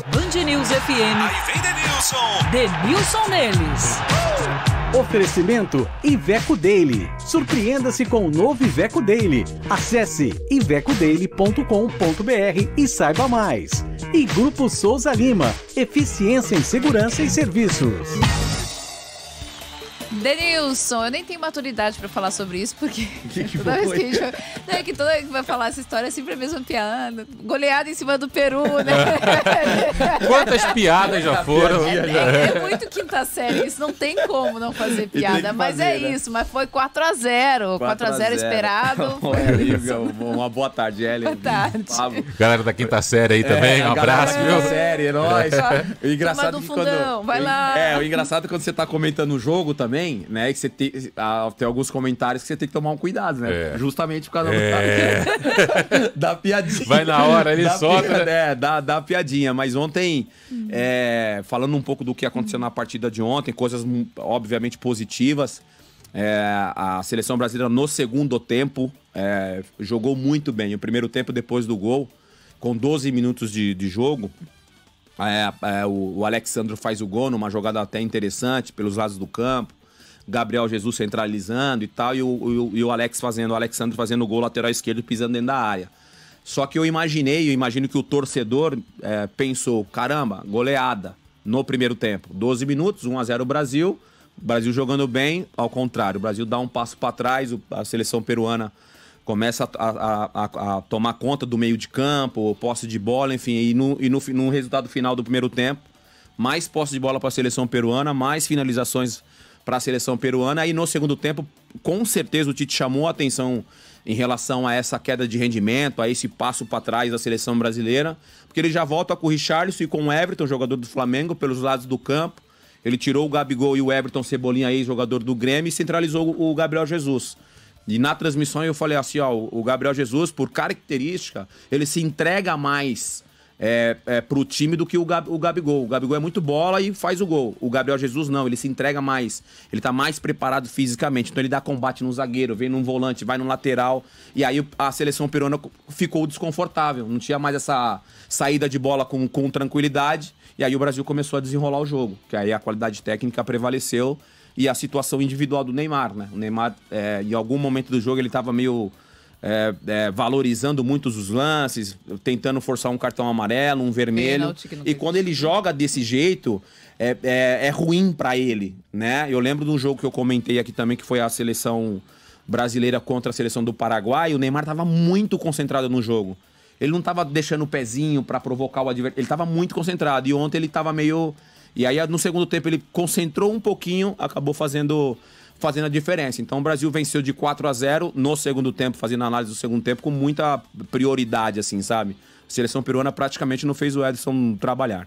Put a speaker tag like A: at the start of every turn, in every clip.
A: Na Band News FM.
B: Aí vem Denilson.
A: Denilson neles.
C: Oferecimento Iveco Daily. Surpreenda-se com o novo Iveco Daily. Acesse ivecodaily.com.br e saiba mais. E Grupo Souza Lima. Eficiência em segurança e serviços.
D: Denilson, eu nem tenho maturidade pra falar sobre isso, porque
E: que
D: toda vez
E: foi?
D: que a gente toda vez que vai falar essa história é sempre a mesma piada. Goleada em cima do Peru, né?
F: Quantas piadas já foram?
D: É muito quinta série, isso não tem como não fazer piada, mas
E: fazer,
D: é
E: né?
D: isso, mas foi 4-0, 4-0 esperado.
E: Uma boa tarde, Ellen.
D: Boa tarde.
E: Pablo.
F: Galera da quinta série aí também, um abraço, viu?
E: Série, é nóis. O engraçado
D: Turma do
E: é que quando...
D: fundão, vai lá.
E: O engraçado é quando você tá comentando o jogo também, né? Que você tem alguns comentários que você tem que tomar um cuidado, né?
F: É.
E: Justamente por causa da piadinha.
F: Vai na hora, ele solta.
E: Dá piadinha. Mas ontem, falando um pouco do que aconteceu na partida de ontem, coisas obviamente positivas. A seleção brasileira no segundo tempo jogou muito bem. O primeiro tempo, depois do gol, com 12 minutos de jogo, o Alexandro faz o gol numa jogada até interessante pelos lados do campo. Gabriel Jesus centralizando e tal, e o Alexandre fazendo o gol lateral esquerdo pisando dentro da área. Só que eu imagino que o torcedor pensou, caramba, goleada no primeiro tempo. 12 minutos, 1-0 Brasil jogando bem, ao contrário, o Brasil dá um passo para trás, a seleção peruana começa a tomar conta do meio de campo, posse de bola, enfim, e no resultado final do primeiro tempo, mais posse de bola para a seleção peruana, mais finalizações para a seleção peruana. Aí no segundo tempo, com certeza o Tite chamou a atenção em relação a essa queda de rendimento, a esse passo para trás da seleção brasileira, porque ele já volta com o Richarlison e com o Everton, jogador do Flamengo, pelos lados do campo. Ele tirou o Gabigol e o Everton Cebolinha, ex-jogador do Grêmio, e centralizou o Gabriel Jesus. E na transmissão eu falei assim, o Gabriel Jesus, por característica, ele se entrega mais pro time do que o Gabigol. O Gabigol é muito bola e faz o gol. O Gabriel Jesus não, ele se entrega mais. Ele tá mais preparado fisicamente. Então ele dá combate no zagueiro, vem num volante, vai no lateral. E aí a seleção peruana ficou desconfortável. Não tinha mais essa saída de bola com tranquilidade. E aí o Brasil começou a desenrolar o jogo. Que aí a qualidade técnica prevaleceu. E a situação individual do Neymar, né? O Neymar, em algum momento do jogo, ele tava meio... valorizando muitos os lances, tentando forçar um cartão amarelo, um vermelho. E quando ele joga desse jeito, é ruim pra ele, né? Eu lembro de um jogo que eu comentei aqui também, que foi a seleção brasileira contra a seleção do Paraguai. O Neymar tava muito concentrado no jogo. Ele não tava deixando o pezinho pra provocar o adversário. Ele tava muito concentrado. E ontem ele tava meio... E aí no segundo tempo ele concentrou um pouquinho, acabou fazendo a diferença. Então o Brasil venceu de 4-0 no segundo tempo, fazendo a análise do segundo tempo com muita prioridade, assim, sabe? A seleção peruana praticamente não fez o Edson trabalhar.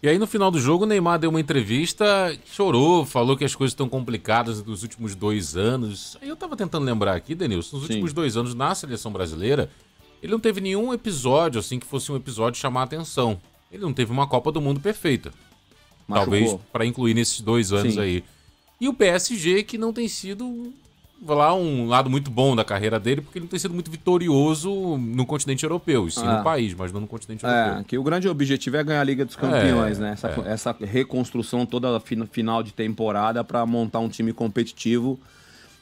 F: E aí no final do jogo o Neymar deu uma entrevista, chorou, falou que as coisas estão complicadas nos últimos 2 anos. Aí eu tava tentando lembrar aqui, Denilson, nos últimos 2 anos na seleção brasileira, ele não teve nenhum episódio, assim, que fosse um episódio chamar a atenção. Ele não teve uma Copa do Mundo perfeita.
E: Machucou.
F: Talvez para incluir nesses 2 anos aí. E o PSG, que não tem sido um lado muito bom da carreira dele, porque ele não tem sido muito vitorioso no continente europeu, e sim no país, mas não no continente europeu.
E: Que o grande objetivo é ganhar a Liga dos Campeões, né? Essa reconstrução toda final de temporada para montar um time competitivo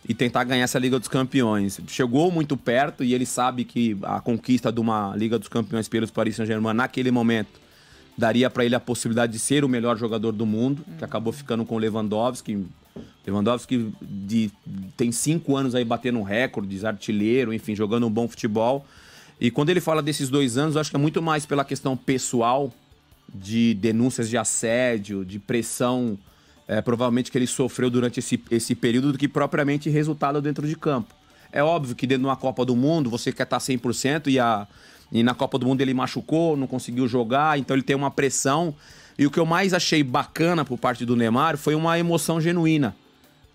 E: e tentar ganhar essa Liga dos Campeões. Chegou muito perto e ele sabe que a conquista de uma Liga dos Campeões pelos Paris Saint-Germain naquele momento daria para ele a possibilidade de ser o melhor jogador do mundo, que acabou ficando com o Lewandowski. Lewandowski tem 5 anos aí batendo recordes, artilheiro, enfim, jogando um bom futebol. E quando ele fala desses 2 anos, eu acho que é muito mais pela questão pessoal, de denúncias de assédio, de pressão, provavelmente que ele sofreu durante esse período, do que propriamente resultado dentro de campo. É óbvio que dentro de uma Copa do Mundo você quer estar 100% e na Copa do Mundo ele machucou, não conseguiu jogar, então ele tem uma pressão. E o que eu mais achei bacana por parte do Neymar foi uma emoção genuína.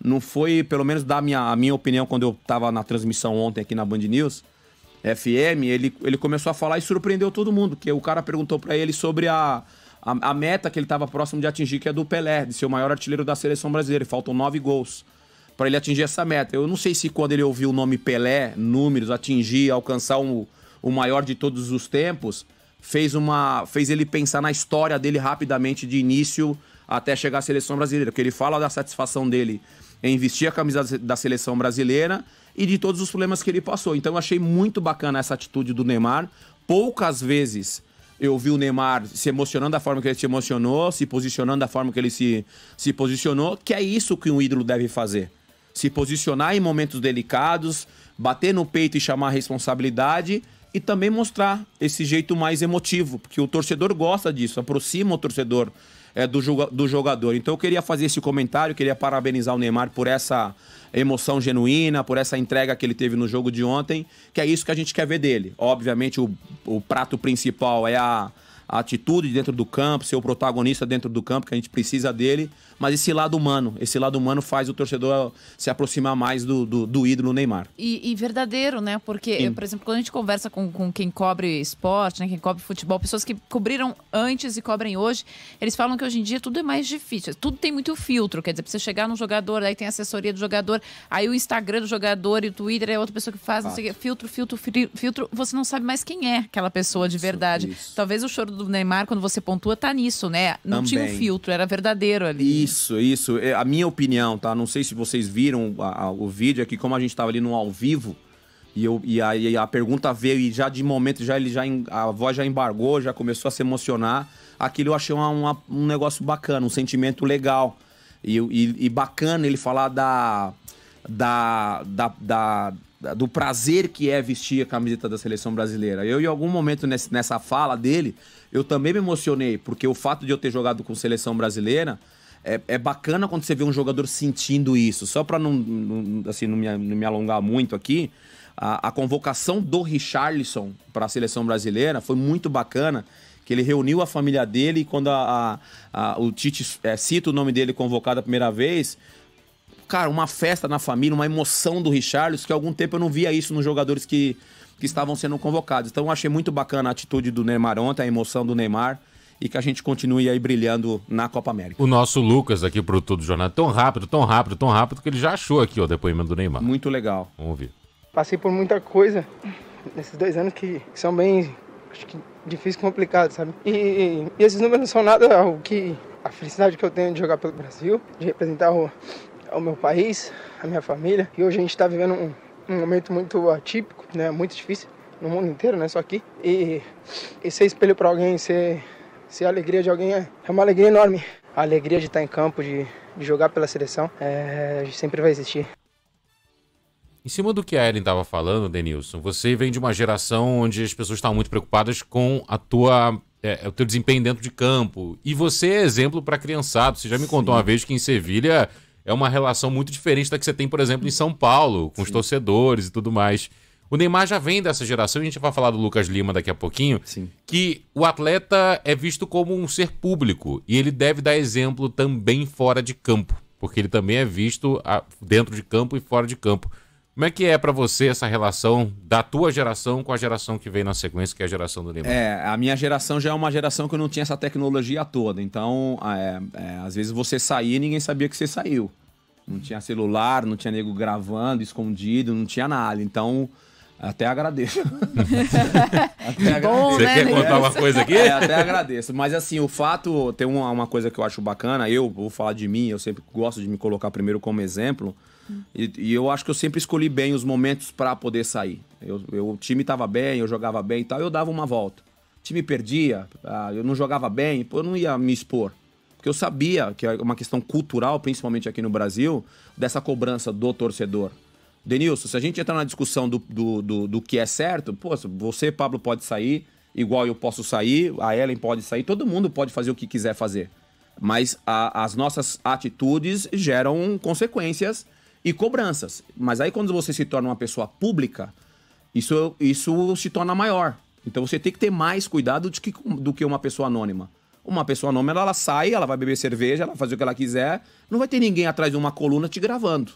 E: Não foi, pelo menos a minha opinião, quando eu estava na transmissão ontem aqui na Band News FM, ele começou a falar e surpreendeu todo mundo, porque o cara perguntou para ele sobre a meta que ele estava próximo de atingir, que é do Pelé, de ser o maior artilheiro da seleção brasileira. Faltam 9 gols para ele atingir essa meta. Eu não sei se quando ele ouviu o nome Pelé, números, alcançar o maior de todos os tempos, fez ele pensar na história dele rapidamente, de início até chegar à seleção brasileira. Porque ele fala da satisfação dele em vestir a camisa da seleção brasileira e de todos os problemas que ele passou. Então eu achei muito bacana essa atitude do Neymar. Poucas vezes eu vi o Neymar se emocionando da forma que ele se emocionou, se posicionando da forma que ele se posicionou, que é isso que um ídolo deve fazer. Se posicionar em momentos delicados, bater no peito e chamar a responsabilidade e também mostrar esse jeito mais emotivo, porque o torcedor gosta disso, aproxima o torcedor do jogador. Então eu queria fazer esse comentário, queria parabenizar o Neymar por essa emoção genuína, por essa entrega que ele teve no jogo de ontem, que é isso que a gente quer ver dele. Obviamente o prato principal é a atitude dentro do campo, ser o protagonista dentro do campo, que a gente precisa dele, mas esse lado humano faz o torcedor se aproximar mais do ídolo Neymar.
D: E verdadeiro, né? Porque, por exemplo, quando a gente conversa com quem cobre esporte, né? Quem cobre futebol, pessoas que cobriram antes e cobrem hoje, eles falam que hoje em dia tudo é mais difícil, tudo tem muito filtro, quer dizer, pra você chegar no jogador, aí tem a assessoria do jogador, aí o Instagram do jogador e o Twitter é outra pessoa que faz, não sei o quê, filtro, você não sabe mais quem é aquela pessoa de verdade. Talvez o choro do Neymar, quando você pontua, tá nisso, né? Não tinha um filtro, era verdadeiro ali.
E: Isso. A minha opinião, tá? Não sei se vocês viram o vídeo aqui, como a gente tava ali no ao vivo, e a pergunta veio e já de momento, a voz já embargou, já começou a se emocionar. Aquilo eu achei um negócio bacana, um sentimento legal. E bacana ele falar do prazer que é vestir a camiseta da seleção brasileira. Eu, em algum momento nessa fala dele, eu também me emocionei, porque o fato de eu ter jogado com seleção brasileira é bacana quando você vê um jogador sentindo isso. Só para não me alongar muito aqui, a convocação do Richarlison para a seleção brasileira foi muito bacana, que ele reuniu a família dele e quando o Tite cita o nome dele convocado a primeira vez, cara, uma festa na família, uma emoção do Richarlison, que há algum tempo eu não via isso nos jogadores que estavam sendo convocados. Então eu achei muito bacana a atitude do Neymar ontem, a emoção do Neymar, e que a gente continue aí brilhando na Copa América.
F: O nosso Lucas aqui, produtor do jornal, tão rápido, que ele já achou aqui o depoimento do Neymar.
E: Muito legal.
F: Vamos ouvir.
G: Passei por muita coisa nesses 2 anos que são bem, acho que difíceis e complicados, sabe? E esses números não são nada ao que a felicidade que eu tenho de jogar pelo Brasil, de representar o meu país, a minha família. E hoje a gente está vivendo um momento muito atípico, né? Muito difícil no mundo inteiro, não é só aqui. E ser espelho para alguém, ser a alegria de alguém é uma alegria enorme. A alegria de estar em campo, de jogar pela seleção, sempre vai existir.
F: Em cima do que a Ellen estava falando, Denilson, você vem de uma geração onde as pessoas estavam muito preocupadas com o teu desempenho dentro de campo. E você é exemplo para criançada. Você já me contou uma vez que em Sevilha é uma relação muito diferente da que você tem, por exemplo, em São Paulo, com os torcedores e tudo mais. O Neymar já vem dessa geração, e a gente vai falar do Lucas Lima daqui a pouquinho, que o atleta é visto como um ser público e ele deve dar exemplo também fora de campo, porque ele também é visto dentro de campo e fora de campo. Como é que é pra você essa relação da tua geração com a geração que vem na sequência, que é a geração do Neymar?
E: A minha geração já é uma geração que não tinha essa tecnologia toda, então às vezes você saía e ninguém sabia que você saiu. Não tinha celular, não tinha nego gravando, escondido, não tinha nada, então... Até agradeço.
F: Você quer contar uma coisa aqui?
E: Até agradeço. Mas assim, o fato... Tem uma coisa que eu acho bacana. Eu vou falar de mim. Eu sempre gosto de me colocar primeiro como exemplo. E eu acho que eu sempre escolhi bem os momentos para poder sair. O time estava bem, eu jogava bem e tal. Eu dava uma volta. O time perdia, eu não jogava bem. Eu não ia me expor. Porque eu sabia que é uma questão cultural, principalmente aqui no Brasil, dessa cobrança do torcedor. Denilson, se a gente entrar na discussão do que é certo, pô, você, Pablo, pode sair, igual eu posso sair, a Ellen pode sair, todo mundo pode fazer o que quiser fazer. Mas as nossas atitudes geram consequências e cobranças. Mas aí quando você se torna uma pessoa pública, isso se torna maior. Então você tem que ter mais cuidado do que uma pessoa anônima. Uma pessoa anônima, ela sai, ela vai beber cerveja, ela vai fazer o que ela quiser, não vai ter ninguém atrás de uma coluna te gravando.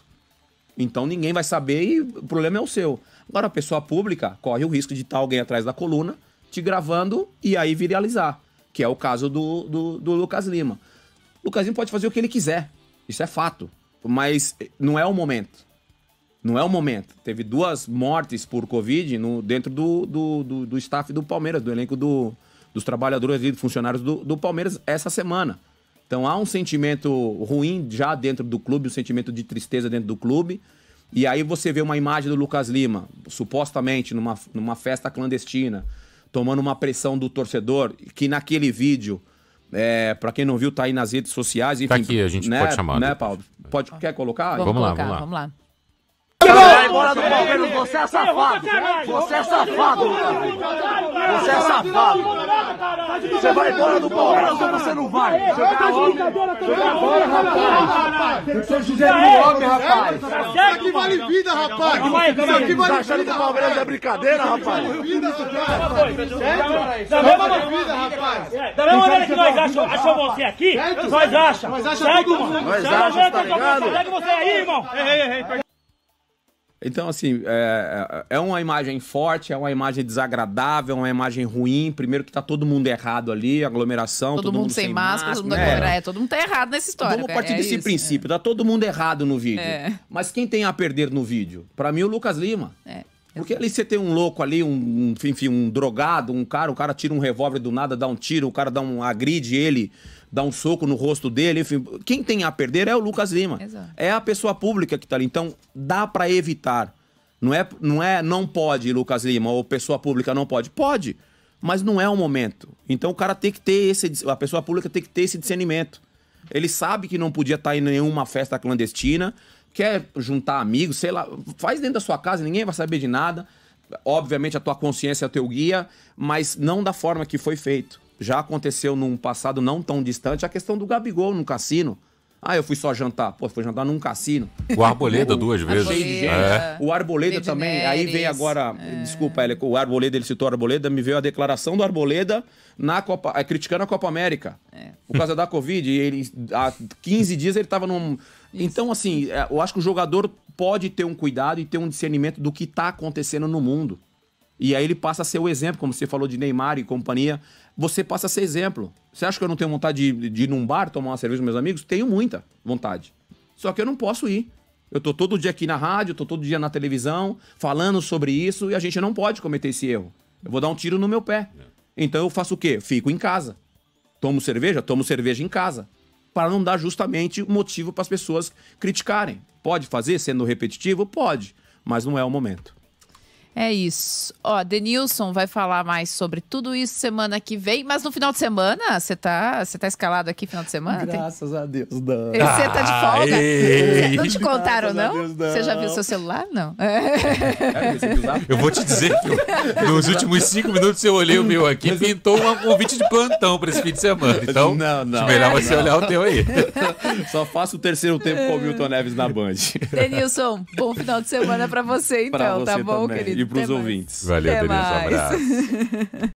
E: Então ninguém vai saber e o problema é o seu. Agora a pessoa pública corre o risco de estar alguém atrás da coluna te gravando e aí viralizar, que é o caso do Lucas Lima. O Lucas Lima pode fazer o que ele quiser, isso é fato, mas não é o momento. Não é o momento. Teve 2 mortes por Covid dentro do staff do Palmeiras, do elenco do dos trabalhadores e funcionários do Palmeiras essa semana. Então há um sentimento ruim já dentro do clube, um sentimento de tristeza dentro do clube. E aí você vê uma imagem do Lucas Lima, supostamente numa festa clandestina, tomando uma pressão do torcedor, que naquele vídeo, pra quem não viu, tá aí nas redes sociais. Enfim,
F: tá aqui, a gente pode chamar.
E: Né, Paulo? Quer colocar?
F: Vamos lá.
H: Vai embora do Palmeiras, você é safado! Você é safado, Lucas Lima! Você é safado! Você vai embora do Palmeiras ou você não vai? Você vai embora, rapaz! Tem que ser José do homem, rapaz! Isso aqui vale vida, rapaz! Isso aqui vale vida! O Palmeiras é brincadeira, rapaz! Vale vida, rapaz!
I: Da mesma maneira que nós achamos você aqui, nós achamos! Nós achamos, tá ligado? Pega você aí, irmão!
E: Então, assim, é uma imagem forte, é uma imagem desagradável, é uma imagem ruim. Primeiro que tá todo mundo errado ali, aglomeração, todo mundo sem máscara.
D: Todo mundo tá errado nessa história.
E: Vamos partir desse princípio, tá todo mundo errado no vídeo. Mas quem tem a perder no vídeo? Pra mim, o Lucas Lima. Porque ali você tem um louco ali, um drogado, o cara tira um revólver do nada, dá um tiro, o cara agride ele, dá um soco no rosto dele, enfim. Quem tem a perder é o Lucas Lima.
D: Exato.
E: É a pessoa pública que tá ali. Então, dá pra evitar. Não pode, Lucas Lima, ou pessoa pública não pode. Pode, mas não é o momento. Então, o cara tem que ter a pessoa pública tem que ter esse discernimento. Ele sabe que não podia estar em nenhuma festa clandestina, quer juntar amigos, sei lá, faz dentro da sua casa, ninguém vai saber de nada. Obviamente, a tua consciência é o teu guia, mas não da forma que foi feito. Já aconteceu num passado não tão distante a questão do Gabigol no cassino. Eu fui só jantar. Pô, foi jantar num cassino.
F: O Arboleda 2 vezes.
E: Cheio de gente. O Arboleda também. Aí vem agora... Desculpa, o Arboleda, ele citou o Arboleda, me veio a declaração do Arboleda criticando a Copa América. Por causa da Covid. Ele, há 15 dias ele estava num... Então, assim, eu acho que o jogador pode ter um cuidado e ter um discernimento do que está acontecendo no mundo. E aí ele passa a ser o exemplo, como você falou de Neymar e companhia. Você passa a ser exemplo. Você acha que eu não tenho vontade de ir num bar tomar uma cerveja com meus amigos? Tenho muita vontade. Só que eu não posso ir. Eu tô todo dia aqui na rádio, tô todo dia na televisão, falando sobre isso, e a gente não pode cometer esse erro. Eu vou dar um tiro no meu pé. Então eu faço o quê? Fico em casa. Tomo cerveja em casa. Para não dar justamente motivo para as pessoas criticarem. Pode fazer, sendo repetitivo? Pode. Mas não é o momento.
D: É isso. Denilson vai falar mais sobre tudo isso semana que vem, mas no final de semana, você tá escalado aqui final de semana?
E: Graças a Deus, não.
D: Você tá de folga? Não te contaram, não? Você já viu seu celular? Não.
F: Eu vou te dizer que nos últimos 5 minutos eu olhei o meu aqui e pintou um convite de plantão para esse fim de semana. Então, não. Melhor você olhar o teu aí.
E: Só faço o terceiro tempo com o Milton Neves na Band.
D: Denilson, bom final de semana para você, então,
E: pra você
D: tá bom,
E: também.
D: querido?
E: E pros ouvintes.
F: Valeu,
D: Denilson,
F: abraço.